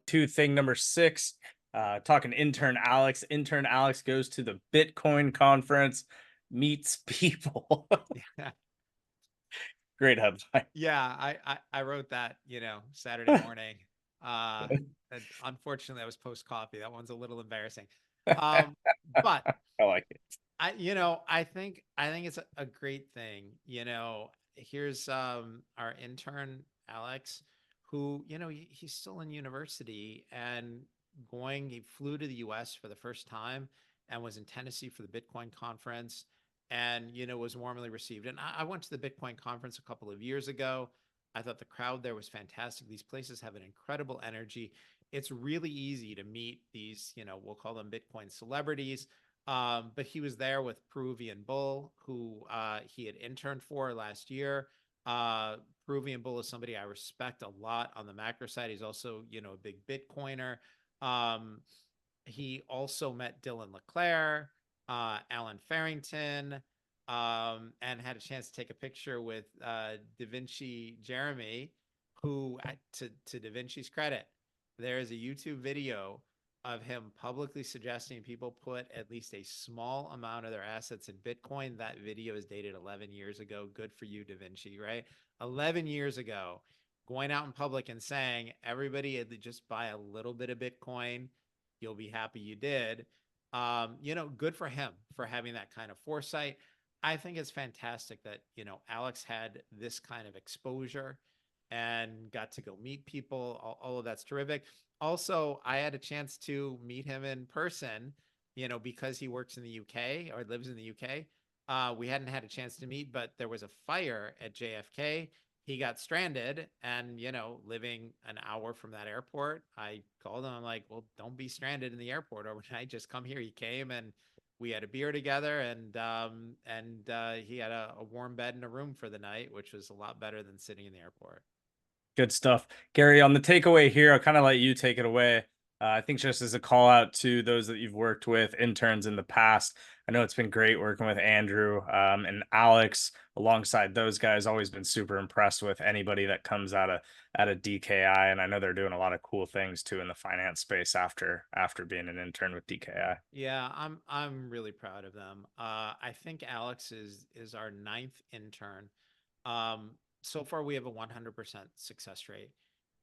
to thing number 6. Talking intern Alex. Intern Alex goes to the Bitcoin conference, meets people. Yeah. Great headline. Yeah, I wrote that, Saturday morning. And unfortunately, I was post coffee. That one's a little embarrassing. Um, but I like it. I think it's a great thing. Here's our intern Alex, who he's still in university and he flew to the U.S. for the first time and was in Tennessee for the Bitcoin conference and was warmly received. And I went to the Bitcoin conference a couple of years ago. I thought the crowd there was fantastic. These places have an incredible energy. It's really easy to meet these, we'll call them Bitcoin celebrities. But he was there with Peruvian Bull, who he had interned for last year. Peruvian Bull is somebody I respect a lot on the macro side. He's also, a big Bitcoiner. He also met LeClair, Allen Farrington, and had a chance to take a picture with Davinci Jeremie, who, to Davinci's credit, there is a YouTube video of him publicly suggesting people put at least a small amount of their assets in Bitcoin. That video is dated 11 years ago. Good for you, Davinci, right? 11 years ago, going out in public and saying, everybody just buy a little bit of Bitcoin. You'll be happy you did. Good for him for having that kind of foresight. I think it's fantastic that, Alex had this kind of exposure and got to go meet people. All of that's terrific. Also, I had a chance to meet him in person, because he works in the UK or lives in the UK. We hadn't had a chance to meet, but there was a fire at JFK. He got stranded and, living an hour from that airport, I called him. I'm like, well, don't be stranded in the airport overnight. Just come here. He came and we had a beer together and he had a warm bed in a room for the night, which was a lot better than sitting in the airport. Good stuff. Gary, on the takeaway here, I'll kind of let you take it away. I think just as a call out to those that you've worked with, interns in the past, I know it's been great working with Andrew and Alex alongside those guys. Always been super impressed with anybody that comes out of DKI, and I know they're doing a lot of cool things too in the finance space after being an intern with DKI. Yeah, I'm really proud of them. I think Alex is our ninth intern. Um, so far we have a 100% success rate.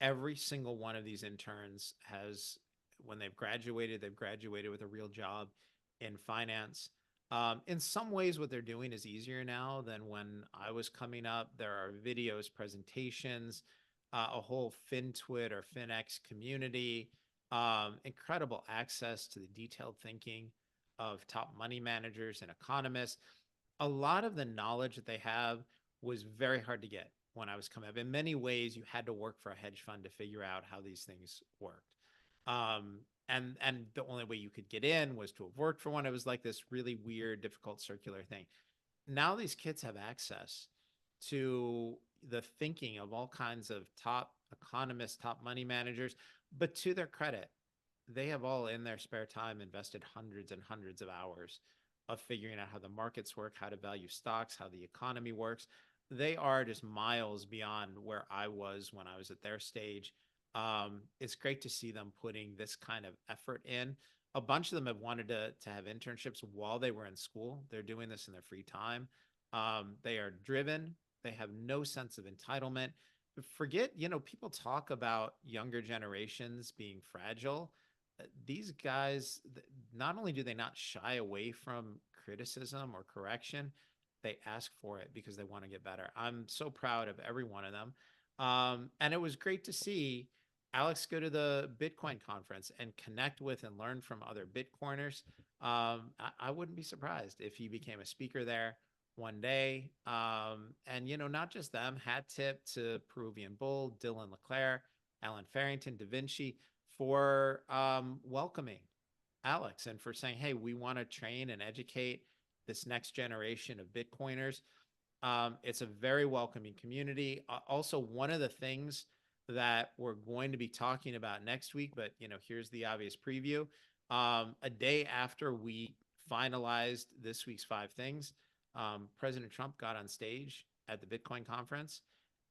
Every single one of these interns has, when they've graduated with a real job in finance. In some ways, what they're doing is easier now than when I was coming up. There are videos, presentations, a whole FinTwit or FinX community, incredible access to the detailed thinking of top money managers and economists. A lot of the knowledge that they have was very hard to get when I was coming up. In many ways, you had to work for a hedge fund to figure out how these things worked. And the only way you could get in was to have worked for one. It was like this really weird, difficult circular thing. Now these kids have access to the thinking of all kinds of top economists, top money managers, but to their credit, they have all in their spare time invested hundreds and hundreds of hours of figuring out how the markets work, how to value stocks, how the economy works. They are just miles beyond where I was when I was at their stage. It's great to see them putting this kind of effort in. A bunch of them have wanted to have internships while they were in school. They're doing this in their free time. They are driven. They have no sense of entitlement. Forget, people talk about younger generations being fragile. These guys, not only do they not shy away from criticism or correction, they ask for it because they want to get better. I'm so proud of every one of them. And it was great to see Alex go to the Bitcoin conference and connect with and learn from other Bitcoiners. I wouldn't be surprised if he became a speaker there one day. And, not just them, hat tip to Peruvian Bull, LeClair, Allen Farrington, Davinci for welcoming Alex and for saying, hey, we want to train and educate this next generation of Bitcoiners. It's a very welcoming community. Also, one of the things that we're going to be talking about next week, but here's the obvious preview. A day after we finalized this week's 5 things, President Trump got on stage at the Bitcoin conference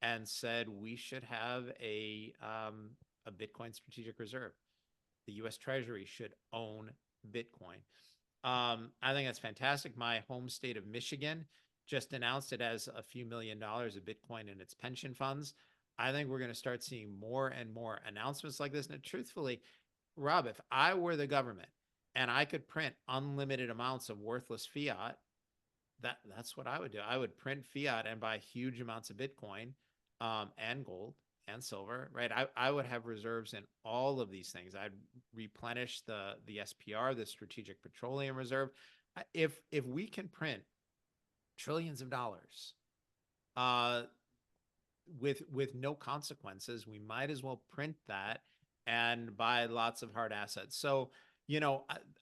and said we should have a Bitcoin strategic reserve. The US Treasury should own Bitcoin. I think that's fantastic. My home state of Michigan just announced it has a few $1,000,000 of Bitcoin in its pension funds. I think we're going to start seeing more and more announcements like this. And truthfully, Rob, if I were the government and I could print unlimited amounts of worthless fiat, that's what I would do. I would print fiat and buy huge amounts of Bitcoin, and gold and silver, right? I would have reserves in all of these things. I'd replenish the SPR, the Strategic Petroleum Reserve. If we can print trillions of dollars, with no consequences, we might as well print that and buy lots of hard assets. So,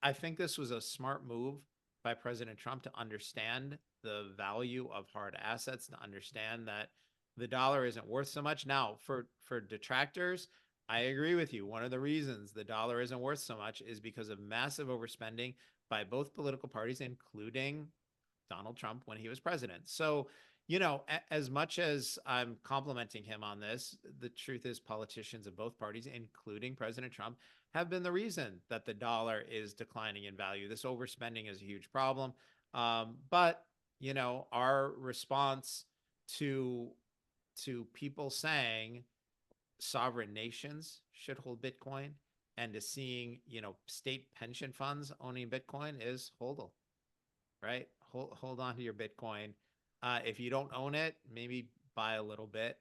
I think this was a smart move by President Trump to understand the value of hard assets, to understand that the dollar isn't worth so much. Now, for detractors, I agree with you. One of the reasons the dollar isn't worth so much is because of massive overspending by both political parties, including Donald Trump when he was president. So, as much as I'm complimenting him on this, the truth is politicians of both parties, including President Trump, have been the reason that the dollar is declining in value. This overspending is a huge problem. But, our response to people saying sovereign nations should hold Bitcoin and to seeing, state pension funds owning Bitcoin is HODL, right? Hold on to your Bitcoin. If you don't own it, maybe buy a little bit.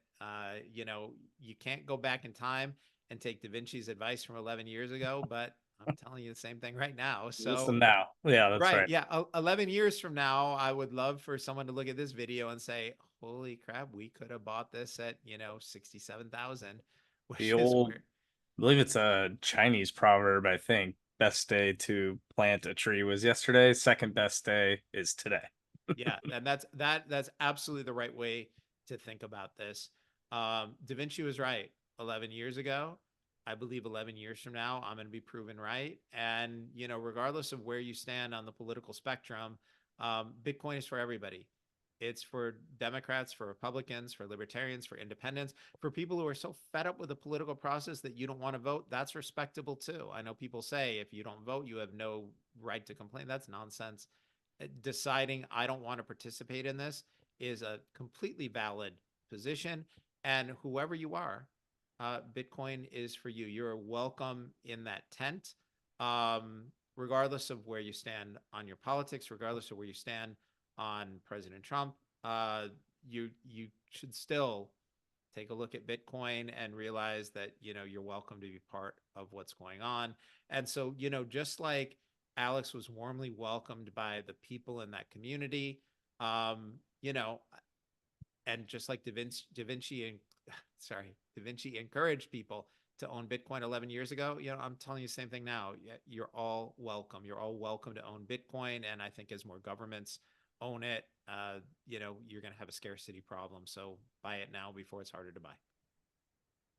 You can't go back in time and take Davinci's advice from 11 years ago, but I'm telling you the same thing right now. So, Listen now. Yeah, that's right. right. Yeah. 11 years from now, I would love for someone to look at this video and say, holy crap, we could have bought this at, 67,000, The which is old, where, I believe it's a Chinese proverb, I think. Best day to plant a tree was yesterday. Second best day is today. yeah. And that's absolutely the right way to think about this. Davinci was right 11 years ago. I believe 11 years from now, I'm going to be proven right. And, regardless of where you stand on the political spectrum, Bitcoin is for everybody. It's for Democrats, for Republicans, for libertarians, for independents, for people who are so fed up with the political process that you don't want to vote. That's respectable too. I know people say if you don't vote, you have no right to complain. That's nonsense. Deciding I don't want to participate in this is a completely valid position. And whoever you are, Bitcoin is for you. You're welcome in that tent, regardless of where you stand on your politics, regardless of where you stand on President Trump. You should still take a look at Bitcoin and realize that you're welcome to be part of what's going on. And so just like Alex was warmly welcomed by the people in that community, um, you know, and just like Davinci and Davinci encouraged people to own Bitcoin 11 years ago. I'm telling you the same thing now. You're all welcome. You're all welcome to own Bitcoin. And I think as more governments own it, you're going to have a scarcity problem. So buy it now before it's harder to buy.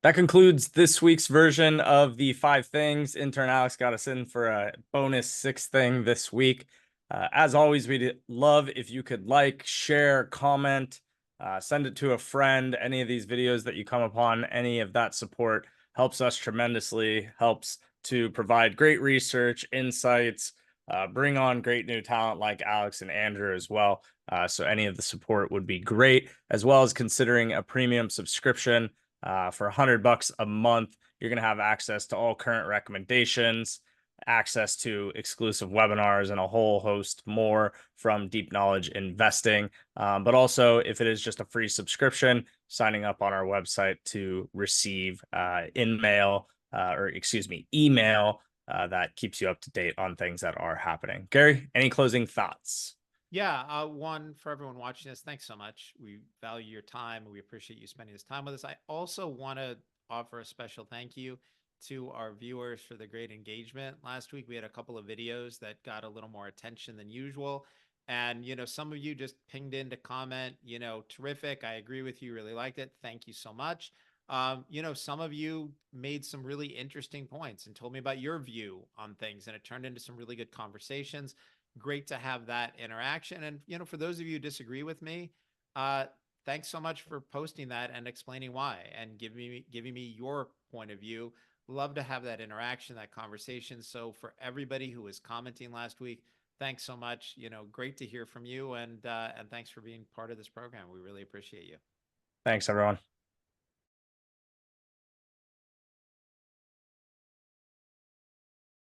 That concludes this week's version of the 5 things. Intern Alex got us in for a bonus 6th thing this week. As always, we'd love if you could like, share, comment, send it to a friend. Any of these videos that you come upon, any of that support helps us tremendously, helps to provide great research, insights, bring on great new talent like Alex and Andrew as well. So any of the support would be great, as well as considering a premium subscription. For $100 a month, you're going to have access to all current recommendations, access to exclusive webinars, and a whole host more from Deep Knowledge Investing. But also, if it is just a free subscription, signing up on our website to receive email that keeps you up to date on things that are happening. Gary, any closing thoughts? Yeah, one for everyone watching this, thanks so much. We value your time. We appreciate you spending this time with us. I also want to offer a special thank you to our viewers for the great engagement. Last week, we had a couple of videos that got a little more attention than usual. And, some of you just pinged in to comment, terrific. I agree with you. Really liked it. Thank you so much. Some of you made some really interesting points and told me about your view on things, and it turned into some really good conversations. Great to have that interaction. And, for those of you who disagree with me, thanks so much for posting that and explaining why and giving me your point of view. Love to have that interaction, that conversation. So for everybody who was commenting last week, thanks so much. You know, great to hear from you, and thanks for being part of this program. We really appreciate you. Thanks, everyone.